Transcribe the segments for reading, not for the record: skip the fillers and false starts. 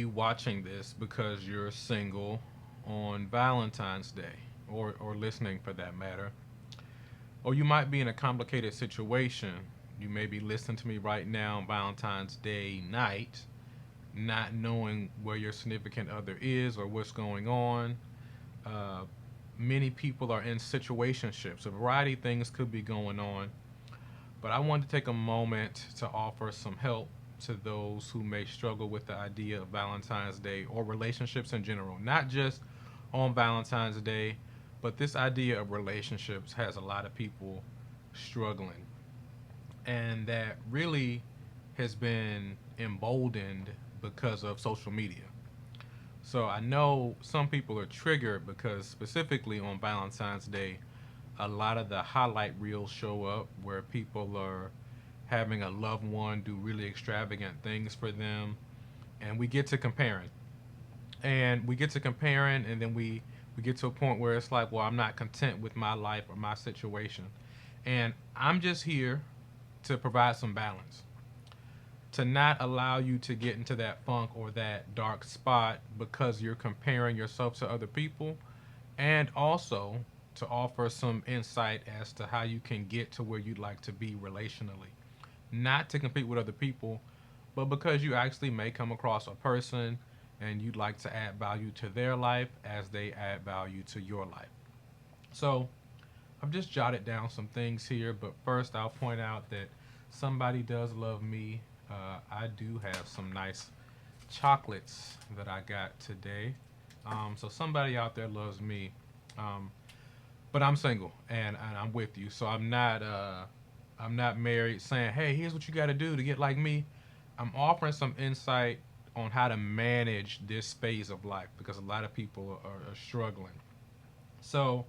watching this because you're single on Valentine's Day, or listening for that matter. Or you might be in a complicated situation. You may be listening to me right now on Valentine's Day night, not knowing where your significant other is or what's going on. Uh, Many people are in situationships. A variety of things could be going on. But I wanted to take a moment to offer some help to those who may struggle with the idea of Valentine's Day or relationships in general, not just on Valentine's Day, but this idea of relationships has a lot of people struggling. And that really has been emboldened because of social media. So I know some people are triggered because specifically on Valentine's Day, a lot of the highlight reels show up where people are having a loved one do really extravagant things for them, and we get to comparing. And we get to comparing, and then we get to a point where it's like, well, I'm not content with my life or my situation. And I'm just here to provide some balance, to not allow you to get into that funk or that dark spot because you're comparing yourself to other people, and also to offer some insight as to how you can get to where you'd like to be relationally. Not to compete with other people, but because you actually may come across a person and you'd like to add value to their life as they add value to your life. So, I've just jotted down some things here, but first I'll point out that somebody does love me. I do have some nice chocolates that I got today. So somebody out there loves me. Um, but I'm single and I'm with you. So I'm not married saying, hey, here's what you got to do to get like me. I'm offering some insight on how to manage this phase of life because a lot of people are struggling. So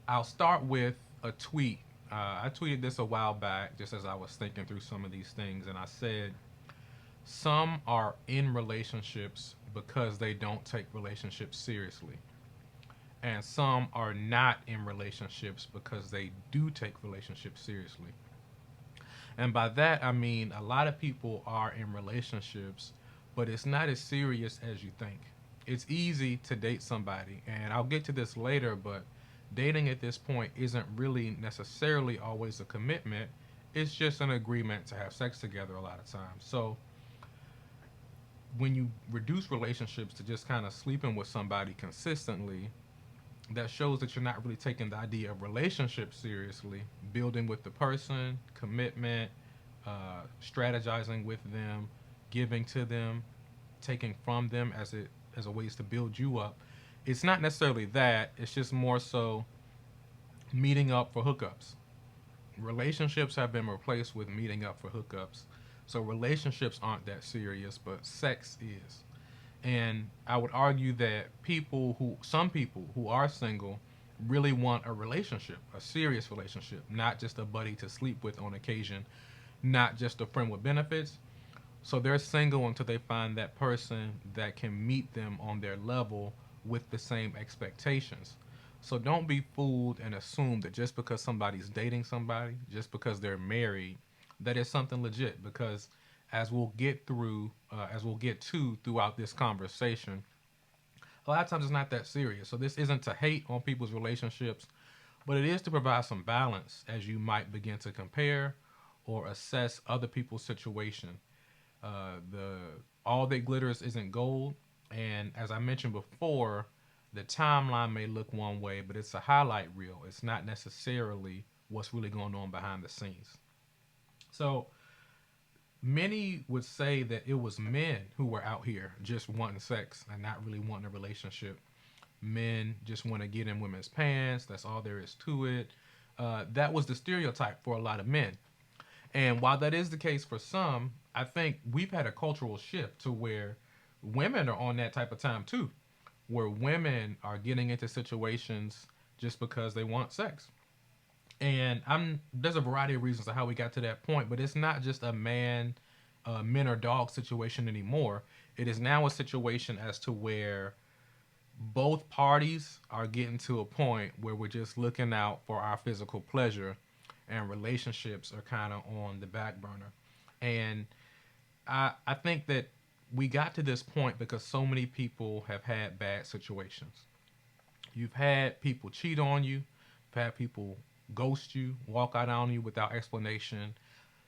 I'll start with a tweet. I tweeted this a while back just as I was thinking through some of these things, and I said, some are in relationships because they don't take relationships seriously. And some are not in relationships because they do take relationships seriously. And by that, I mean a lot of people are in relationships, but it's not as serious as you think. It's easy to date somebody, and I'll get to this later, but dating at this point isn't really necessarily always a commitment. It's just an agreement to have sex together a lot of times. So when you reduce relationships to just kind of sleeping with somebody consistently, that shows that you're not really taking the idea of relationship seriously, building with the person, commitment, strategizing with them, giving to them, taking from them as a ways to build you up. It's not necessarily that. It's just more so meeting up for hookups. Relationships have been replaced with meeting up for hookups. So relationships aren't that serious, but sex is. And I would argue that some people who are single, really want a relationship, a serious relationship, not just a buddy to sleep with on occasion, not just a friend with benefits. So they're single until they find that person that can meet them on their level with the same expectations. So don't be fooled and assume that just because somebody's dating somebody, just because they're married, that it's something legit. Because as we'll get to throughout this conversation, a lot of times it's not that serious. So this isn't to hate on people's relationships, but it is to provide some balance as you might begin to compare or assess other people's situation. The All that glitters isn't gold, and as I mentioned before, the timeline may look one way, but it's a highlight reel. It's not necessarily what's really going on behind the scenes. So many would say that it was men who were out here just wanting sex and not really wanting a relationship. Men just want to get in women's pants. That's all there is to it. That was the stereotype for a lot of men. And while that is the case for some, I think we've had a cultural shift to where women are on that type of time too, where women are getting into situations just because they want sex. And I'm there's a variety of reasons to how we got to that point, but it's not just a men or dog situation anymore. It is now a situation as to where both parties are getting to a point where we're just looking out for our physical pleasure, and relationships are kind of on the back burner. And I think that we got to this point because so many people have had bad situations. You've had people cheat on you, you've had people ghost you, walk out on you without explanation,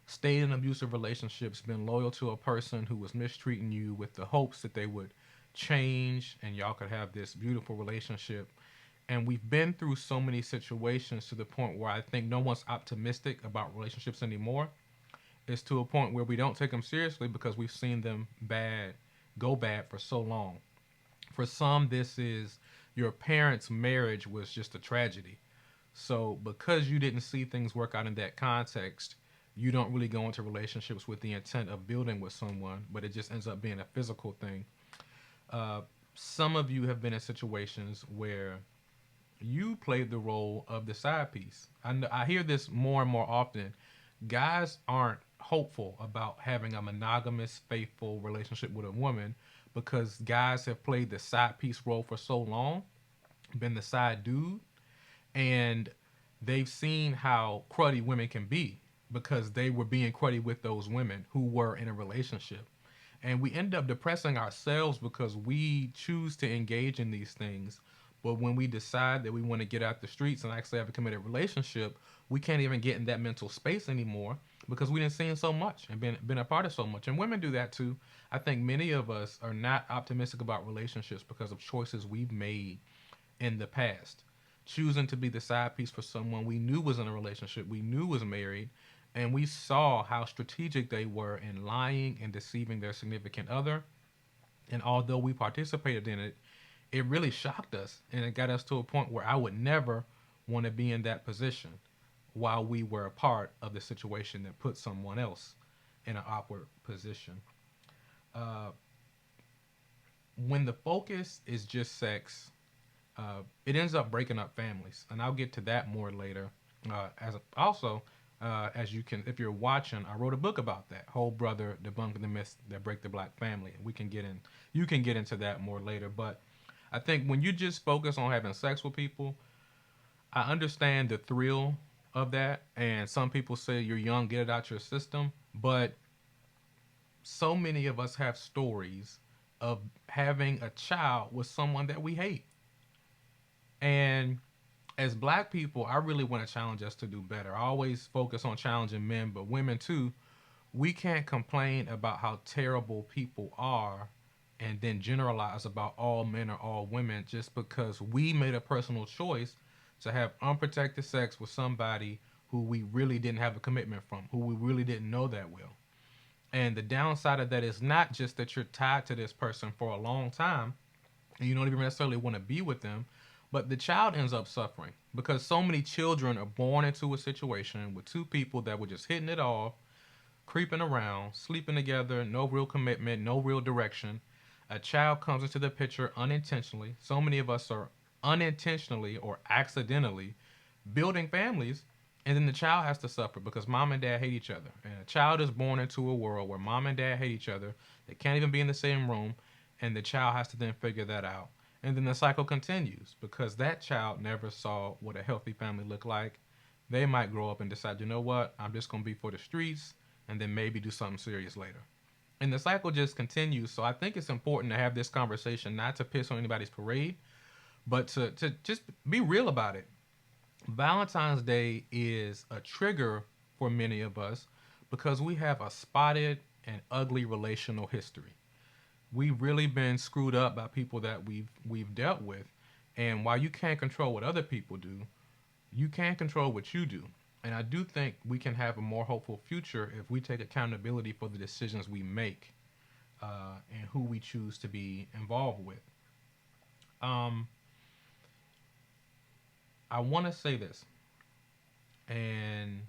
stayed in abusive relationships, been loyal to a person who was mistreating you with the hopes that they would change and y'all could have this beautiful relationship. And we've been through so many situations to the point where I think no one's optimistic about relationships anymore. It's to a point where we don't take them seriously because we've seen them go bad for so long. For some, this is your parents' marriage was just a tragedy. So because you didn't see things work out in that context, you don't really go into relationships with the intent of building with someone, but it just ends up being a physical thing. Uh, some of you have been in situations where you played the role of the side piece. I hear this more and more often. Guys aren't hopeful about having a monogamous, faithful relationship with a woman because guys have played the side piece role for so long, been the side dude, and they've seen how cruddy women can be because they were being cruddy with those women who were in a relationship. And we end up depressing ourselves because we choose to engage in these things. But when we decide that we want to get out the streets and actually have a committed relationship, we can't even get in that mental space anymore because we didn't see so much and been a part of so much. And women do that too. I think many of us are not optimistic about relationships because of choices we've made in the past. Choosing to be the side piece for someone we knew was in a relationship, we knew was married, and we saw how strategic they were in lying and deceiving their significant other. And although we participated in it, it really shocked us and it got us to a point where I would never want to be in that position while we were a part of the situation that put someone else in an awkward position. Uh, when the focus is just sex, it ends up breaking up families, and I'll get to that more later. As you can, if you're watching, I wrote a book about that. Whole Brother debunking the myths that break the black family. We can get in. You can get into that more later, but I think when you just focus on having sex with people, I understand the thrill of that. And some people say you're young, get it out your system. But so many of us have stories of having a child with someone that we hate. And as black people, I really want to challenge us to do better. I always focus on challenging men, but women too. We can't complain about how terrible people are and then generalize about all men or all women just because we made a personal choice to have unprotected sex with somebody who we really didn't have a commitment from, who we really didn't know that well. And the downside of that is not just that you're tied to this person for a long time and you don't even necessarily want to be with them, but the child ends up suffering because so many children are born into a situation with two people that were just hitting it off, creeping around, sleeping together, no real commitment, no real direction. A child comes into the picture unintentionally. So many of us are unintentionally or accidentally building families, and then the child has to suffer because mom and dad hate each other. And a child is born into a world where mom and dad hate each other. They can't even be in the same room, and the child has to then figure that out. And then the cycle continues because that child never saw what a healthy family looked like. They might grow up and decide, you know what, I'm just going to be for the streets and then maybe do something serious later. And the cycle just continues. So I think it's important to have this conversation, not to piss on anybody's parade, but to just be real about it. Valentine's Day is a trigger for many of us because we have a spotted and ugly relational history. We've really been screwed up by people that we've dealt with. And while you can't control what other people do, you can control what you do. And I do think we can have a more hopeful future if we take accountability for the decisions we make and who we choose to be involved with. Um, I want to say this, and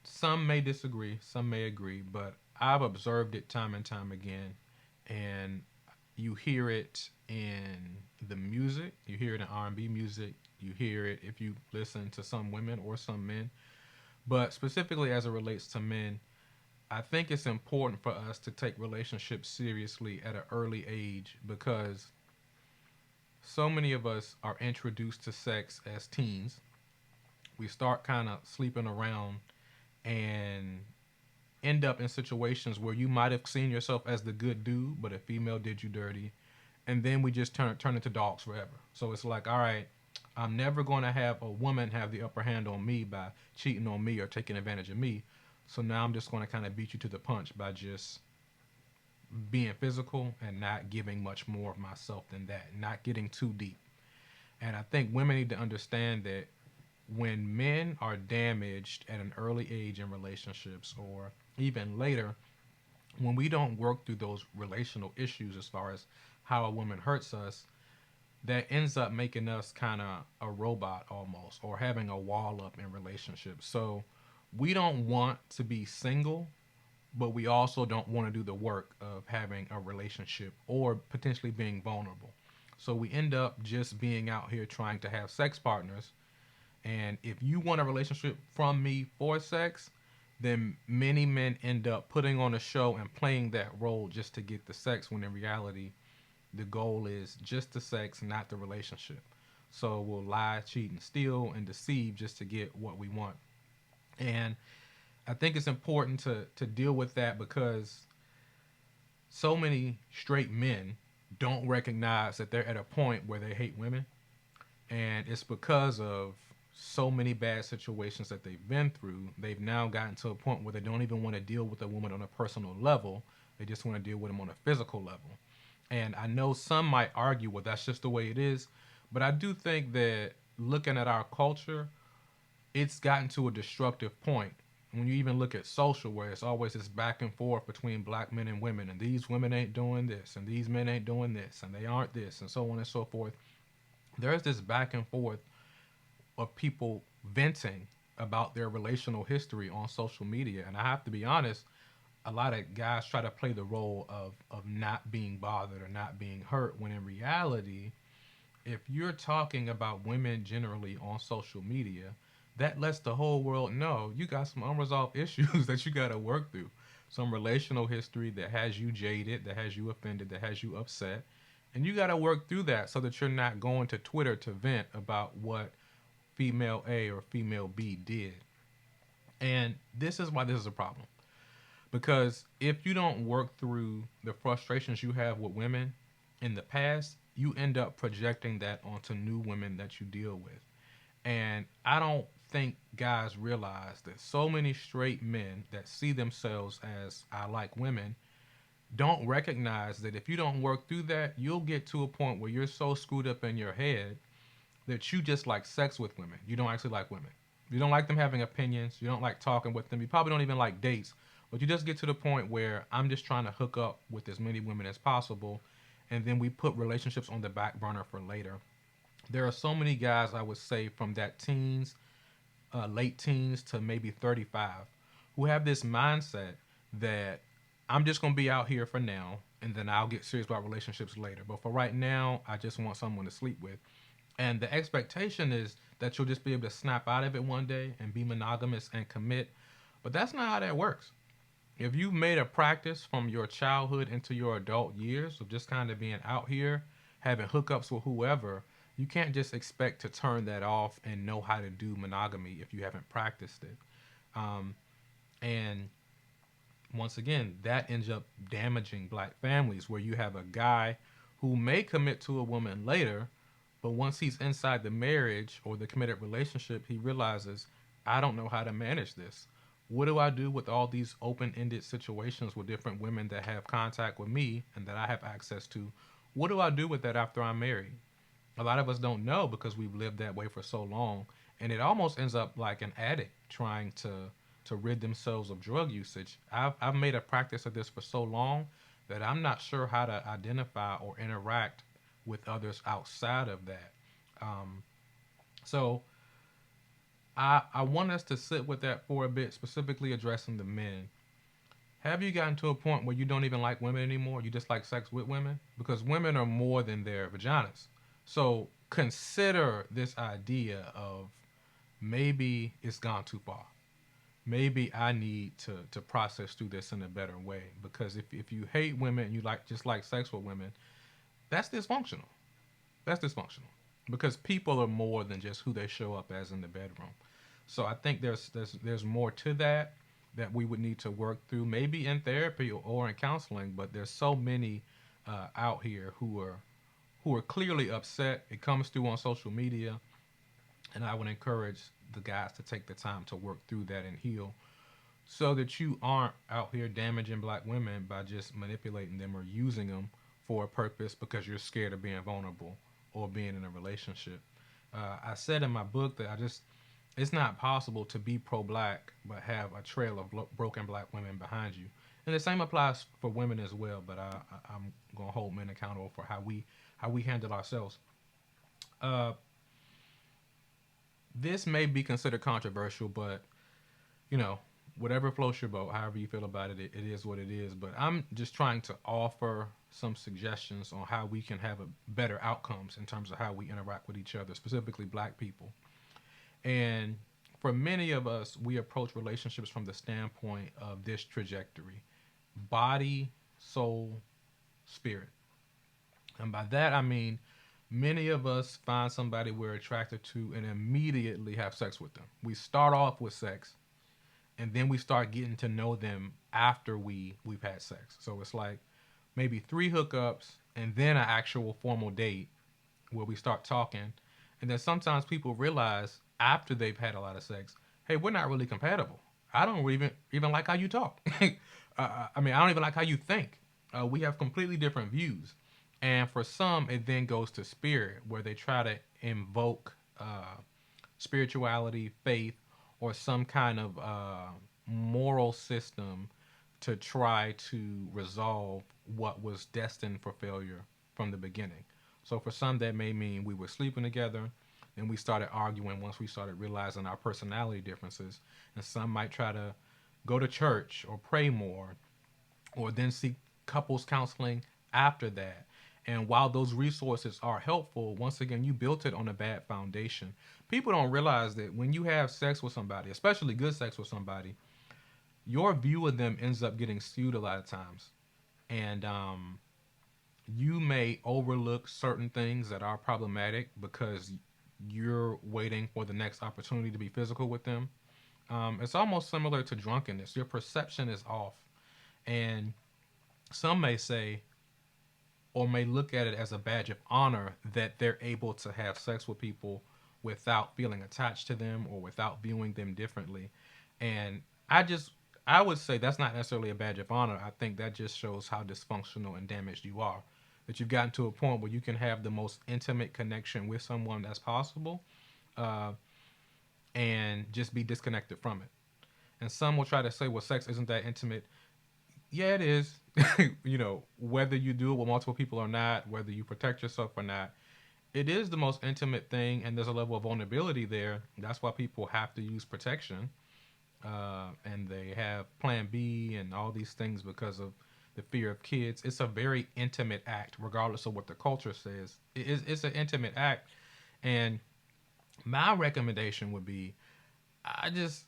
some may disagree, some may agree, but I've observed it time and time again. And you hear it in the music, you hear it in R&B music, you hear it if you listen to some women or some men. But specifically as it relates to men, I think it's important for us to take relationships seriously at an early age because so many of us are introduced to sex as teens. We start kind of sleeping around and end up in situations where you might have seen yourself as the good dude, but a female did you dirty, and then we just turn into dogs forever. So it's like, all right, I'm never going to have a woman have the upper hand on me by cheating on me or taking advantage of me. So now I'm just going to kind of beat you to the punch by just being physical and not giving much more of myself than that, not getting too deep. And I think women need to understand that when men are damaged at an early age in relationships or even later, when we don't work through those relational issues as far as how a woman hurts us, that ends up making us kind of a robot almost or having a wall up in relationships. So we don't want to be single, but we also don't want to do the work of having a relationship or potentially being vulnerable. So we end up just being out here trying to have sex partners. And if you want a relationship from me for sex, then many men end up putting on a show and playing that role just to get the sex when in reality the goal is just the sex, not the relationship. So we'll lie, cheat, and steal and deceive just to get what we want. And I think it's important to deal with that because so many straight men don't recognize that they're at a point where they hate women. And it's because of so many bad situations that they've been through. They've now gotten to a point where they don't even want to deal with a woman on a personal level. They just want to deal with them on a physical level. And I know some might argue, well, that's just the way it is. But I do think that looking at our culture, it's gotten to a destructive point. When you even look at social, where it's always this back and forth between black men and women, and these women ain't doing this, and these men ain't doing this, and they aren't this, and so on and so forth. There's this back and forth of people venting about their relational history on social media. And I have to be honest, a lot of guys try to play the role of not being bothered or not being hurt, when in reality, if you're talking about women generally on social media, that lets the whole world know you got some unresolved issues that you got to work through. Some relational history that has you jaded, that has you offended, that has you upset. And you got to work through that so that you're not going to Twitter to vent about what female A or female B did. And this is why this is a problem. Because if you don't work through the frustrations you have with women in the past, you end up projecting that onto new women that you deal with. And I don't think guys realize that so many straight men that see themselves as I like women don't recognize that if you don't work through that, you'll get to a point where you're so screwed up in your head that you just like sex with women. You don't actually like women. You don't like them having opinions. You don't like talking with them. You probably don't even like dates. But you just get to the point where I'm just trying to hook up with as many women as possible. And then we put relationships on the back burner for later. There are so many guys, I would say, from that teens, late teens to maybe 35, who have this mindset that I'm just going to be out here for now and then I'll get serious about relationships later. But for right now, I just want someone to sleep with. And the expectation is that you'll just be able to snap out of it one day and be monogamous and commit. But that's not how that works. If you've made a practice from your childhood into your adult years of just kind of being out here, having hookups with whoever, you can't just expect to turn that off and know how to do monogamy if you haven't practiced it. And once again, that ends up damaging black families where you have a guy who may commit to a woman later, but once he's inside the marriage or the committed relationship, he realizes, I don't know how to manage this. What do I do with all these open ended situations with different women that have contact with me and that I have access to? What do I do with that after I'm married? A lot of us don't know because we've lived that way for so long. And it almost ends up like an addict trying to rid themselves of drug usage. I've made a practice of this for so long that I'm not sure how to identify or interact with others outside of that. Um, so I want us to sit with that for a bit, specifically addressing the men. Have you gotten to a point where you don't even like women anymore? You just like sex with women? Because women are more than their vaginas. So consider this idea of maybe it's gone too far. Maybe I need to process through this in a better way. Because if you hate women and you like just like sex with women, that's dysfunctional. That's dysfunctional. Because people are more than just who they show up as in the bedroom. So I think there's more to that. that we would need to work through, maybe in therapy or in counseling. But there's so many out here who are clearly upset. It comes through on social media, and I would encourage the guys to take the time to work through that and heal, so that you aren't out here damaging black women by just manipulating them or using them for a purpose because you're scared of being vulnerable or being in a relationship. I said in my book that it's not possible to be pro-black but have a trail of broken black women behind you. And the same applies for women as well. But I'm gonna hold men accountable for how we handle ourselves. Uh, this may be considered controversial, but you know, whatever floats your boat, however you feel about it, it is what it is. But I'm just trying to offer some suggestions on how we can have a better outcomes in terms of how we interact with each other, specifically black people. And for many of us, we approach relationships from the standpoint of this trajectory: body, soul, spirit. And by that, I mean many of us find somebody we're attracted to and immediately have sex with them. We start off with sex, and then we start getting to know them after we've had sex. So it's like maybe three hookups and then an actual formal date where we start talking. And then sometimes people realize after they've had a lot of sex, hey, we're not really compatible. I don't even like how you talk. I mean, I don't even like how you think. We have completely different views. And for some, it then goes to spirit, where they try to invoke spirituality, faith, or some kind of moral system to try to resolve what was destined for failure from the beginning. So for some, that may mean we were sleeping together, then we started arguing once we started realizing our personality differences. And some might try to go to church or pray more, or then seek couples counseling after that. And while those resources are helpful, once again, you built it on a bad foundation. People don't realize that when you have sex with somebody, especially good sex with somebody, your view of them ends up getting skewed a lot of times. And you may overlook certain things that are problematic because you're waiting for the next opportunity to be physical with them. It's almost similar to drunkenness. Your perception is off. And some may say, or may look at it as a badge of honor, that they're able to have sex with people without feeling attached to them or without viewing them differently. And I would say that's not necessarily a badge of honor. I think that just shows how dysfunctional and damaged you are. That you've gotten to a point where you can have the most intimate connection with someone that's possible, uh, and just be disconnected from it. And some will try to say, well, sex isn't that intimate. Yeah, it is. Whether you do it with multiple people or not, whether you protect yourself or not, it is the most intimate thing, and there's a level of vulnerability there. That's why people have to use protection, and they have Plan B and all these things because of the fear of kids. It's a very intimate act, regardless of what the culture says. It's an intimate act, and my recommendation would be, I just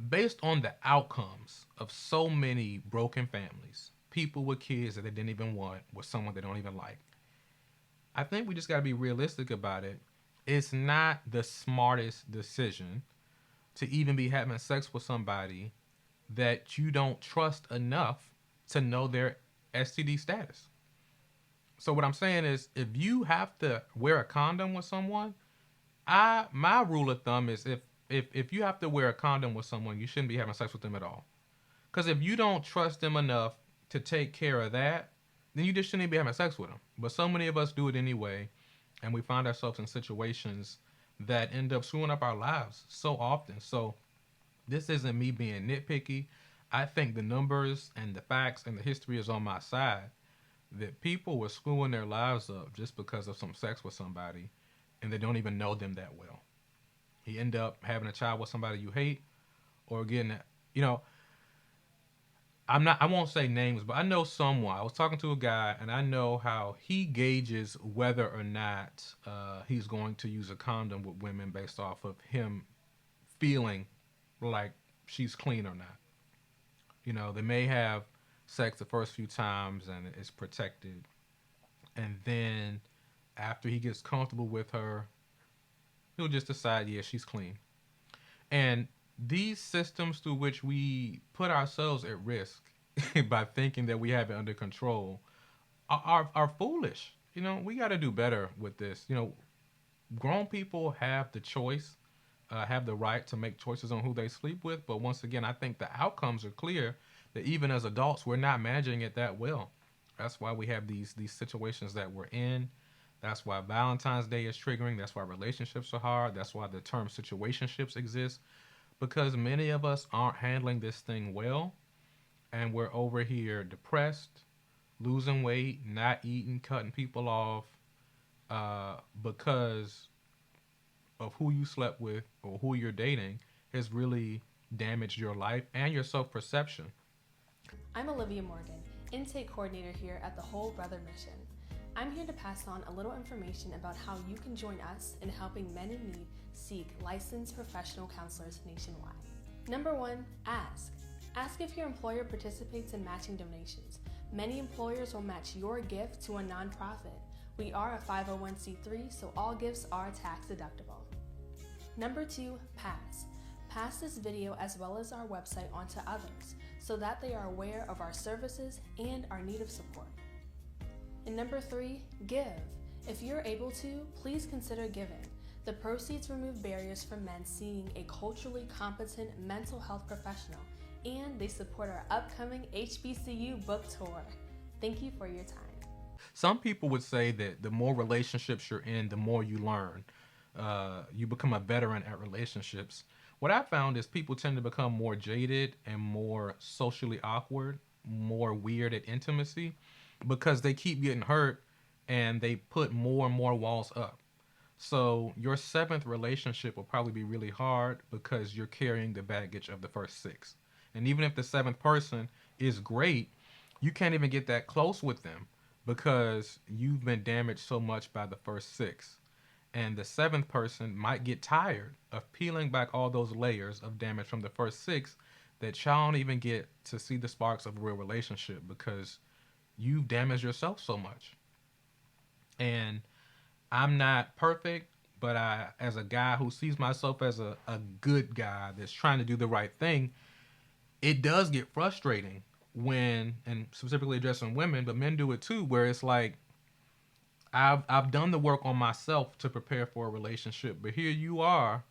based on the outcomes of so many broken families, people with kids that they didn't even want, with someone they don't even like. I think we just got to be realistic about it. It's not the smartest decision to even be having sex with somebody that you don't trust enough to know their STD status. So what I'm saying is, if you have to wear a condom with someone, I my rule of thumb is, if you have to wear a condom with someone, you shouldn't be having sex with them at all. Because if you don't trust them enough to take care of that, then you just shouldn't be having sex with them. But so many of us do it anyway, and we find ourselves in situations that end up screwing up our lives so often. So this isn't me being nitpicky. I think the numbers and the facts and the history is on my side. That people were screwing their lives up just because of some sex with somebody, and they don't even know them that well. You end up having a child with somebody you hate, or getting, you know, I won't say names, but I know someone. I was talking to a guy, and I know how he gauges whether or not he's going to use a condom with women based off of him feeling like she's clean or not. They may have sex the first few times and it's protected, and then after he gets comfortable with her, he'll just decide, yeah, she's clean. And These systems through which we put ourselves at risk by thinking that we have it under control are foolish. We got to do better with this. Grown people have the choice, have the right to make choices on who they sleep with. But once again, I think the outcomes are clear that even as adults, we're not managing it that well. That's why we have these situations that we're in. That's why Valentine's Day is triggering. That's why relationships are hard. That's why the term situationships exists, because many of us aren't handling this thing well, and we're over here depressed, losing weight, not eating, cutting people off, because of who you slept with or who you're dating has really damaged your life and your self perception. I'm Olivia Morgan, intake coordinator here at the Whole Brother Mission. I'm here to pass on a little information about how you can join us in helping men in need seek licensed professional counselors nationwide. Number 1, ask. Ask if your employer participates in matching donations. Many employers will match your gift to a nonprofit. We are a 501c3, so all gifts are tax deductible. Number 2, pass. Pass this video as well as our website on to others so that they are aware of our services and our need of support. And number 3, give. If you're able to, please consider giving. The proceeds remove barriers for men seeing a culturally competent mental health professional, and they support our upcoming HBCU book tour. Thank you for your time. Some people would say that the more relationships you're in, the more you learn. You become a veteran at relationships. What I found is people tend to become more jaded and more socially awkward, more weird at intimacy, because they keep getting hurt and they put more and more walls up. So your seventh relationship will probably be really hard because you're carrying the baggage of the first six. And even if the seventh person is great, you can't even get that close with them because you've been damaged so much by the first six. And the seventh person might get tired of peeling back all those layers of damage from the first six that y'all don't even get to see the sparks of a real relationship because you've damaged yourself so much. And I'm not perfect, but as a guy who sees myself as a good guy that's trying to do the right thing, it does get frustrating when, and specifically addressing women, but men do it too, where it's like, I've done the work on myself to prepare for a relationship, but here you are,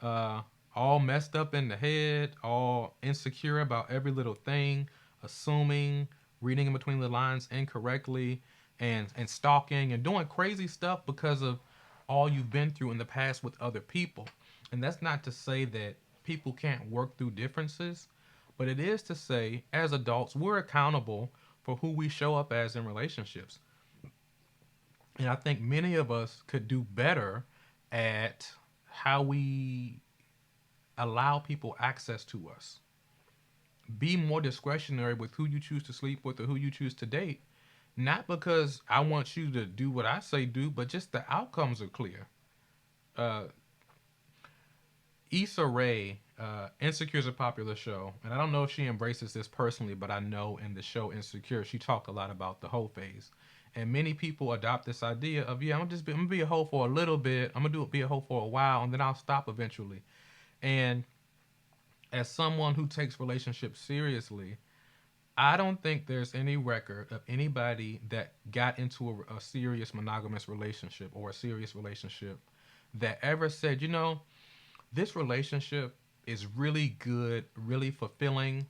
uh, all messed up in the head, all insecure about every little thing, assuming, reading in between the lines incorrectly, and stalking and doing crazy stuff because of all you've been through in the past with other people. And that's not to say that people can't work through differences, but it is to say, as adults, we're accountable for who we show up as in relationships. And I think many of us could do better at how we allow people access to us. Be more discretionary with who you choose to sleep with or who you choose to date. Not because I want you to do what I say do, but just the outcomes are clear. Uh, Issa Rae, Insecure is a popular show, and I don't know if she embraces this personally, but I know in the show Insecure, she talked a lot about the hoe phase, and many people adopt this idea of I'm gonna be a hoe for a little bit, I'm gonna be a hoe for a while, and then I'll stop eventually. And as someone who takes relationships seriously, I don't think there's any record of anybody that got into a serious monogamous relationship or a serious relationship that ever said, this relationship is really good, really fulfilling,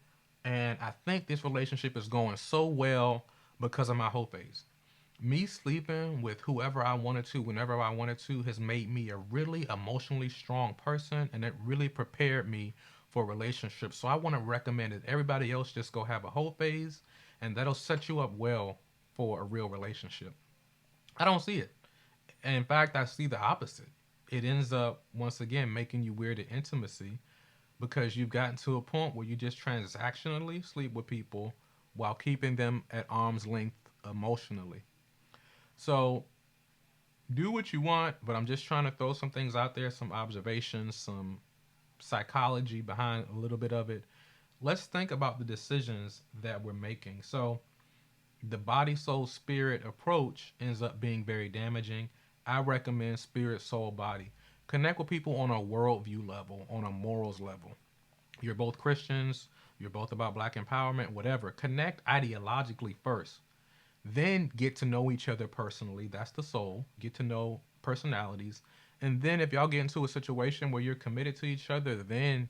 and I think this relationship is going so well because of my whole phase. Me sleeping with whoever I wanted to, whenever I wanted to, has made me a really emotionally strong person, and it really prepared me for relationships. So I want to recommend that everybody else just go have a whole phase, and that'll set you up well for a real relationship. I don't see it. And in fact, I see the opposite. It ends up, once again, making you weird at intimacy because you've gotten to a point where you just transactionally sleep with people while keeping them at arm's length emotionally. So do what you want, but I'm just trying to throw some things out there, some observations, some psychology behind a little bit of it. Let's think about the decisions that we're making. So the body, soul, spirit approach ends up being very damaging. I recommend spirit, soul, body. Connect with people on a worldview level, on a morals level. You're both Christians, you're both about black empowerment, whatever. Connect ideologically first. Then get to know each other personally. That's the soul. Get to know personalities. And then if y'all get into a situation where you're committed to each other, then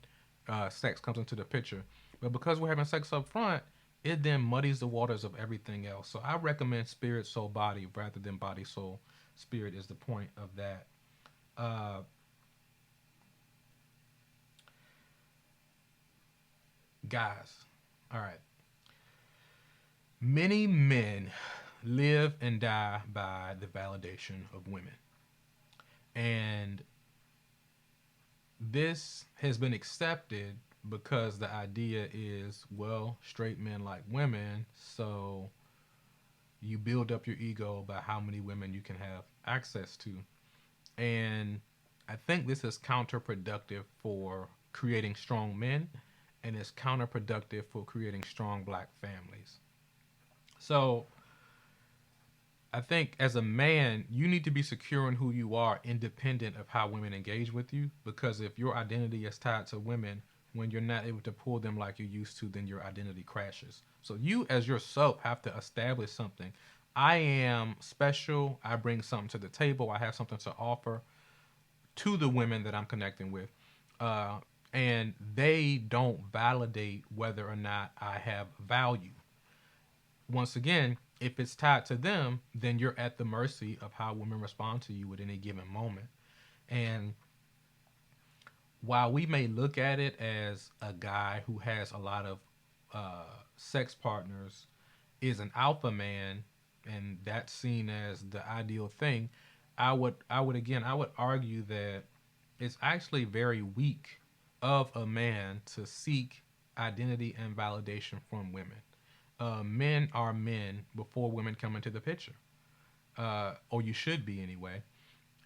sex comes into the picture. But because we're having sex up front, it then muddies the waters of everything else. So I recommend spirit, soul, body rather than body, soul. Spirit is the point of that. Uh, Guys, all right. Many men live and die by the validation of women. And this has been accepted because the idea is, well, straight men like women, so you build up your ego by how many women you can have access to. And I think this is counterproductive for creating strong men, and it's counterproductive for creating strong black families. So I think as a man, you need to be secure in who you are, independent of how women engage with you. Because if your identity is tied to women, when you're not able to pull them like you used to, then your identity crashes. So you, as yourself, have to establish something. I am special. I bring something to the table. I have something to offer to the women that I'm connecting with. Uh, and they don't validate whether or not I have value. Once again, if it's tied to them, then you're at the mercy of how women respond to you at any given moment. And while we may look at it as a guy who has a lot of sex partners is an alpha man, and that's seen as the ideal thing, I would argue that it's actually very weak of a man to seek identity and validation from women. Men are men before women come into the picture, or you should be anyway.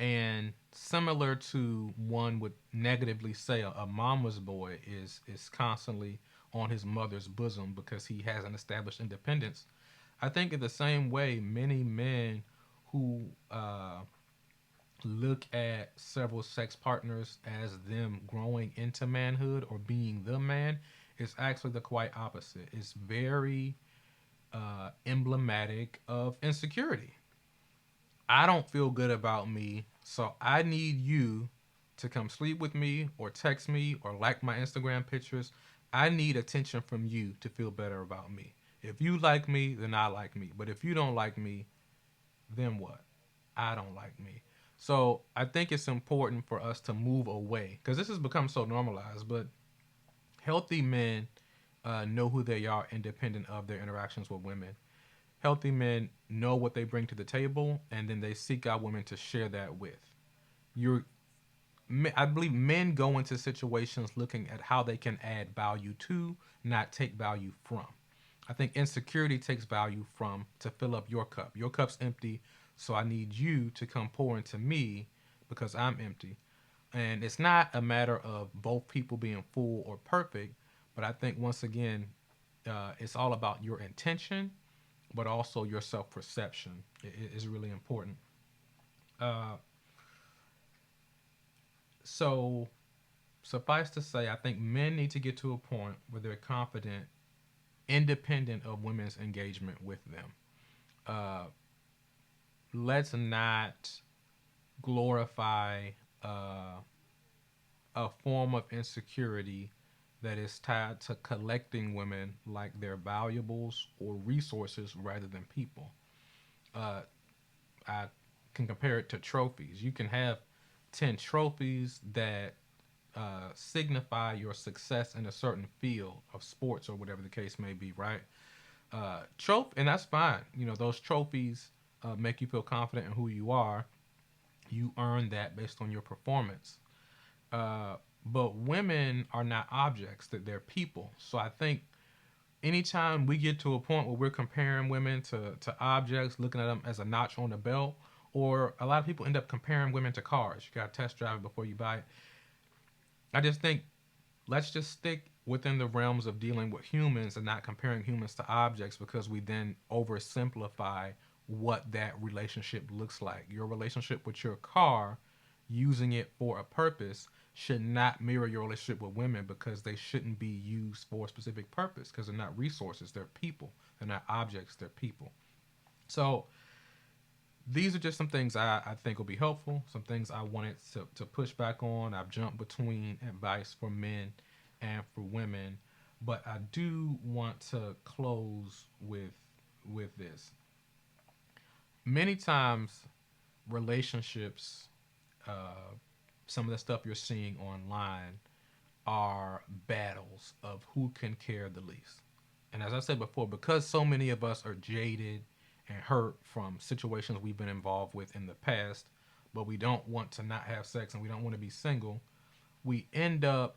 And similar to one would negatively say a mama's boy is constantly on his mother's bosom because he hasn't established independence. I think in the same way, many men who look at several sex partners as them growing into manhood or being the man is actually the quite opposite. It's very emblematic of insecurity. I don't feel good about me, so I need you to come sleep with me or text me or like my Instagram pictures. I need attention from you to feel better about me. If you like me, then I like me. But if you don't like me, then what? I don't like me. So I think it's important for us to move away because this has become so normalized. But healthy men know who they are independent of their interactions with women. Healthy men know what they bring to the table, and then they seek out women to share that with. You're, I believe men go into situations looking at how they can add value to, not take value from. I think insecurity takes value from to fill up your cup. Your cup's empty, so I need you to come pour into me because I'm empty. And it's not a matter of both people being full or perfect, but I think once again, it's all about your intention but also your self perception is really important. Uh, so, suffice to say, I think men need to get to a point where they're confident, independent of women's engagement with them. Uh, let's not glorify uh, a form of insecurity that is tied to collecting women like they're valuables or resources rather than people. Uh, I can compare it to trophies. You can have 10 trophies that signify your success in a certain field of sports or whatever the case may be, right? And that's fine. You know, those trophies make you feel confident in who you are. You earn that based on your performance. Uh, but women are not objects, that they're people. So I think anytime we get to a point where we're comparing women to objects, looking at them as a notch on the belt, or a lot of people end up comparing women to cars. You got to test drive it before you buy it. I just think let's just stick within the realms of dealing with humans and not comparing humans to objects because we then oversimplify what that relationship looks like. Your relationship with your car using it for a purpose should not mirror your relationship with women, because they shouldn't be used for a specific purpose, because they're not resources, they're people. They're not objects, they're people. So these are just some things I think will be helpful, some things I wanted to push back on. I've jumped between advice for men and for women, but I do want to close with this. Many times, relationships, uh, some of the stuff you're seeing online, are battles of who can care the least. And as I said before, because so many of us are jaded and hurt from situations we've been involved with in the past, but we don't want to not have sex and we don't want to be single, we end up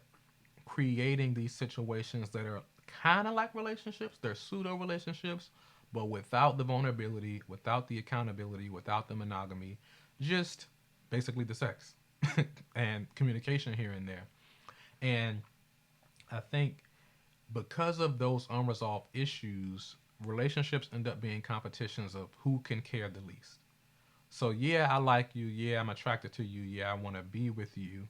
creating these situations that are kind of like relationships. They're pseudo relationships, but without the vulnerability, without the accountability, without the monogamy, just basically the sex and communication here and there. And I think because of those unresolved issues, relationships end up being competitions of who can care the least. So, yeah, I like you. Yeah, I'm attracted to you. Yeah, I want to be with you.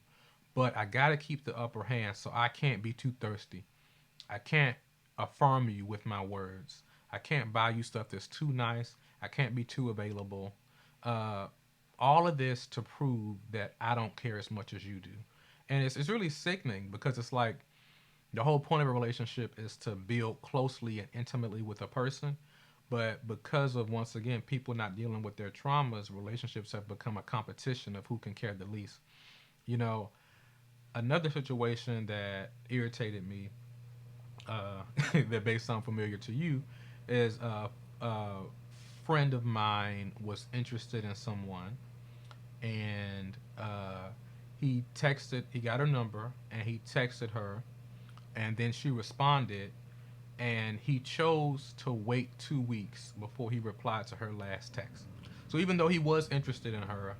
But I got to keep the upper hand, so I can't be too thirsty. I can't affirm you with my words. I can't buy you stuff that's too nice. I can't be too available. Uh, all of this to prove that I don't care as much as you do. And it's really sickening, because it's like the whole point of a relationship is to build closely and intimately with a person. But because of, once again, people not dealing with their traumas, relationships have become a competition of who can care the least. You know, another situation that irritated me, that may sound familiar to you, is a friend of mine was interested in someone, and he got her number, and he texted her, and then she responded, and he chose to wait 2 weeks before he replied to her last text. So even though he was interested in her,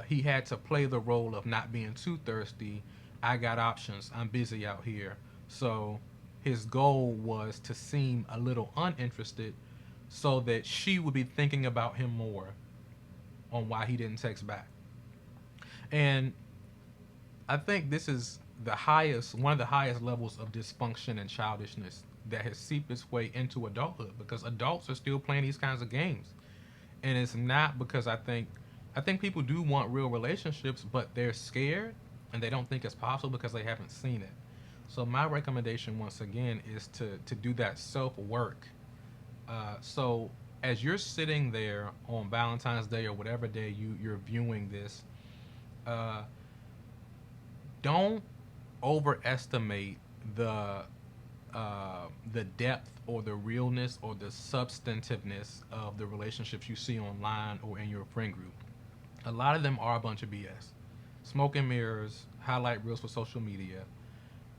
he had to play the role of not being too thirsty. I got options. I'm busy out here. So his goal was to seem a little uninterested, so that she would be thinking about him more on why he didn't text back. And I think this is one of the highest levels of dysfunction and childishness that has seeped its way into adulthood, because adults are still playing these kinds of games. And it's not because I think people do want real relationships, but they're scared and they don't think it's possible because they haven't seen it. So my recommendation, once again, is to do that self work. So as you're sitting there on Valentine's Day or whatever day you're viewing this, uh, don't overestimate the the depth or the realness or the substantiveness of the relationships you see online or in your friend group. A lot of them are a bunch of BS. Smoke and mirrors, highlight reels for social media.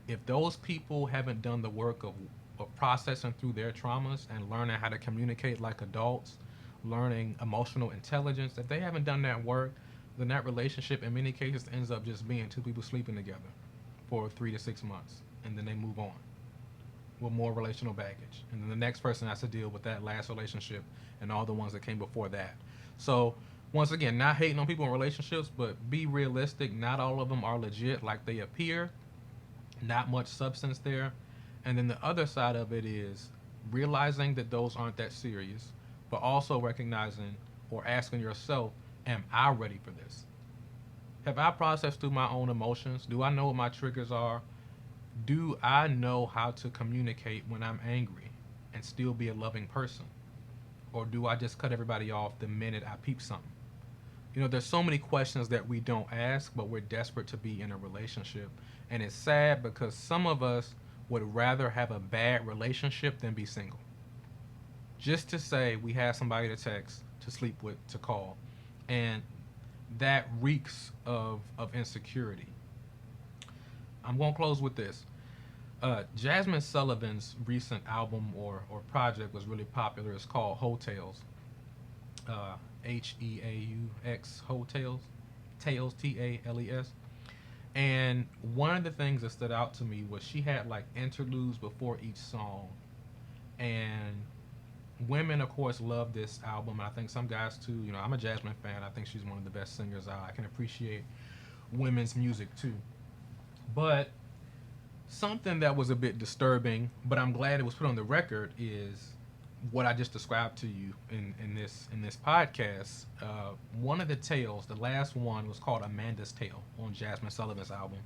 If those people haven't done the work of processing through their traumas and learning how to communicate like adults, learning emotional intelligence, if they haven't done that work, then that relationship in many cases ends up just being two people sleeping together for 3 to 6 months, and then they move on with more relational baggage. And then the next person has to deal with that last relationship and all the ones that came before that. So, once again, not hating on people in relationships, but be realistic. Not all of them are legit like they appear, not much substance there. And then the other side of it is realizing that those aren't that serious, but also recognizing or asking yourself, am I ready for this? Have I processed through my own emotions? Do I know what my triggers are? Do I know how to communicate when I'm angry and still be a loving person? Or do I just cut everybody off the minute I peep something? There's so many questions that we don't ask, but we're desperate to be in a relationship. And it's sad because some of us would rather have a bad relationship than be single. Just to say we have somebody to text, to sleep with, to call. And that reeks of insecurity. I'm going to close with this. Jasmine Sullivan's recent album or project was really popular. It's called Hotels. Heaux Hotels. Tales, Tales. And one of the things that stood out to me was she had like interludes before each song. And Women, of course, love this album. I think some guys too. You know, I'm a Jasmine fan. I think she's one of the best singers out. I can appreciate women's music too. But something that was a bit disturbing, but I'm glad it was put on the record, is what I just described to you in this podcast. One of the tales, the last one, was called Amanda's Tale on Jasmine Sullivan's album,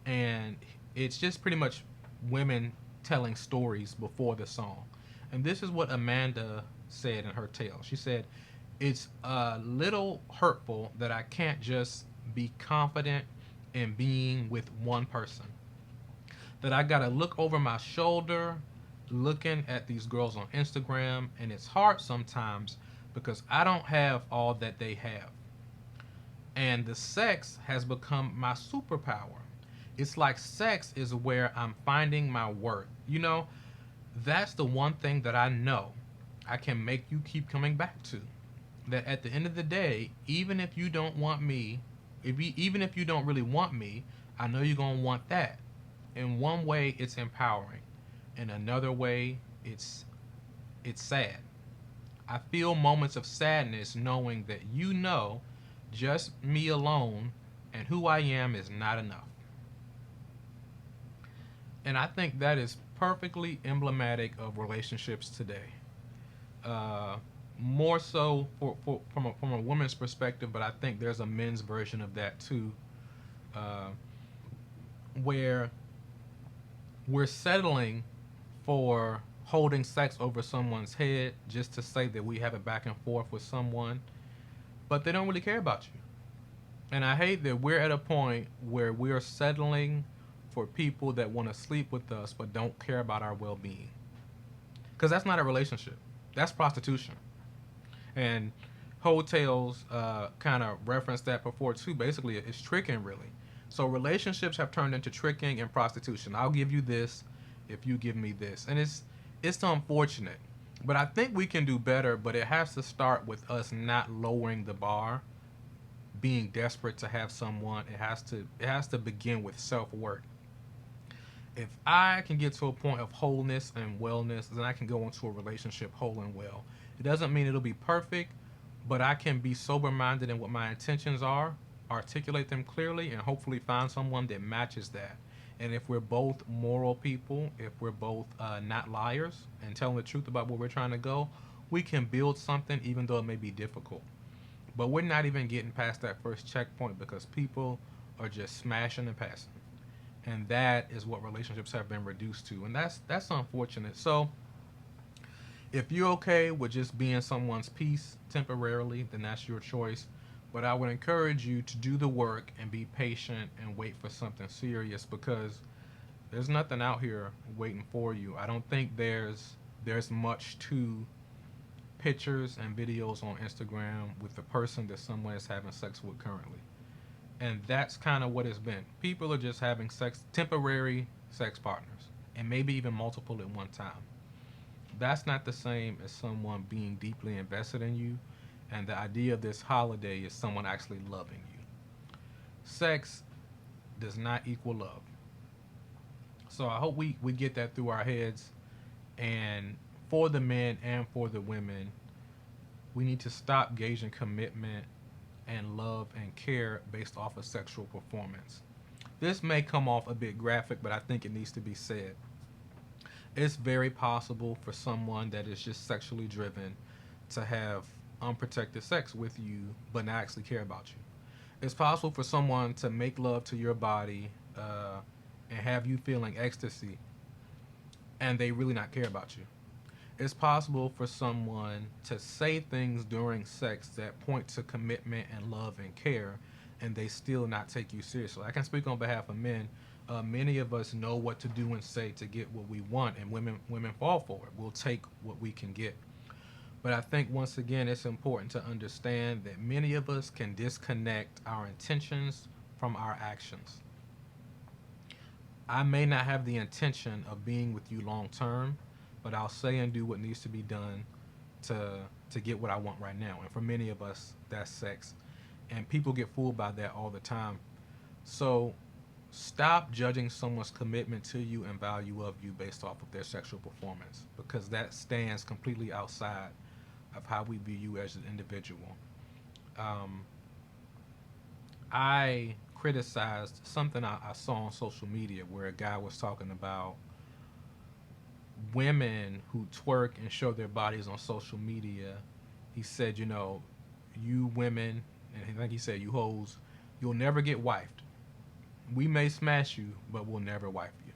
and it's just pretty much women telling stories before the song. And this is what Amanda said in her tale. She said, "It's a little hurtful that I can't just be confident in being with one person. That I gotta look over my shoulder looking at these girls on Instagram, and it's hard sometimes because I don't have all that they have. And the sex has become my superpower. It's like sex is where I'm finding my worth. You know, that's the one thing that I know I can make you keep coming back to. That at the end of the day, even if you don't want me, even if you don't really want me, I know you're gonna want that. In one way, it's empowering. In another way, it's sad. I feel moments of sadness knowing that you know just me alone and who I am is not enough." And I think that is perfectly emblematic of relationships today. Uh, More so from a woman's perspective, but I think there's a men's version of that too, uh, where we're settling for holding sex over someone's head just to say that we have a back and forth with someone, but they don't really care about you. And I hate that we're at a point where we are settling for people that want to sleep with us but don't care about our well being. Because that's not a relationship, that's prostitution. And hotels kind of referenced that before too. Basically, it's tricking, really. So relationships have turned into tricking and prostitution. I'll give you this if you give me this, and it's unfortunate. But I think we can do better. But it has to start with us not lowering the bar, being desperate to have someone. It has to begin with self worth. If I can get to a point of wholeness and wellness, then I can go into a relationship whole and well. It doesn't mean it'll be perfect, but I can be sober minded in what my intentions are, articulate them clearly, and hopefully find someone that matches that. And if we're both moral people, if we're both not liars and telling the truth about where we're trying to go, we can build something even though it may be difficult. But we're not even getting past that first checkpoint because people are just smashing and passing. And that is what relationships have been reduced to. And that's unfortunate. So if you're okay with just being someone's piece temporarily, then that's your choice. But I would encourage you to do the work and be patient and wait for something serious because there's nothing out here waiting for you. I don't think there's much to pictures and videos on Instagram with the person that someone is having sex with currently. And that's kind of what it's been. People are just having temporary sex partners, and maybe even multiple at one time. That's not the same as someone being deeply invested in you, and the idea of this holiday is someone actually loving you. Sex does not equal love. So I hope we get that through our heads. And for the men and for the women, we need to stop gauging commitment and love and care based off of sexual performance. This may come off a bit graphic, but I think it needs to be said. It's very possible for someone that is just sexually driven to have unprotected sex with you but not actually care about you. It's possible for someone to make love to your body and have you feeling ecstasy and they really not care about you. It's possible for someone to say things during sex that point to commitment and love and care, and they still not take you seriously. I can speak on behalf of men. Many of us know what to do and say to get what we want, and women fall for it. We'll take what we can get. But I think once again, it's important to understand that many of us can disconnect our intentions from our actions. I may not have the intention of being with you long term, but I'll say and do what needs to be done to to get what I want right now. And for many of us, that's sex. And people get fooled by that all the time. So stop judging someone's commitment to you and value of you based off of their sexual performance, because that stands completely outside of how we view you as an individual. Um, I criticized something I saw on social media where a guy was talking about women who twerk and show their bodies on social media. He said, you know, you women, and I think he said, you hoes, you'll never get wifed. We may smash you, but we'll never wife you.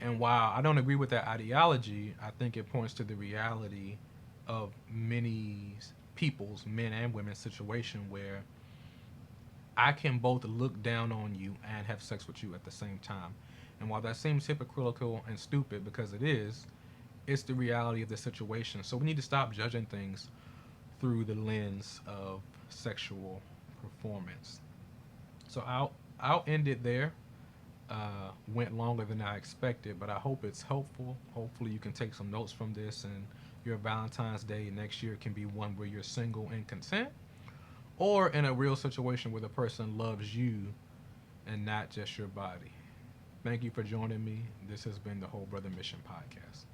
And while I don't agree with that ideology, I think it points to the reality of many people's, men and women's situation where I can both look down on you and have sex with you at the same time. And while that seems hypocritical and stupid, because it is, it's the reality of the situation. So we need to stop judging things through the lens of sexual performance. So I'll end it there. Went longer than I expected, but I hope it's helpful. Hopefully, you can take some notes from this, and your Valentine's Day next year can be one where you're single and content, or in a real situation where the person loves you and not just your body. Thank you for joining me. This has been the Whole Brother Mission Podcast.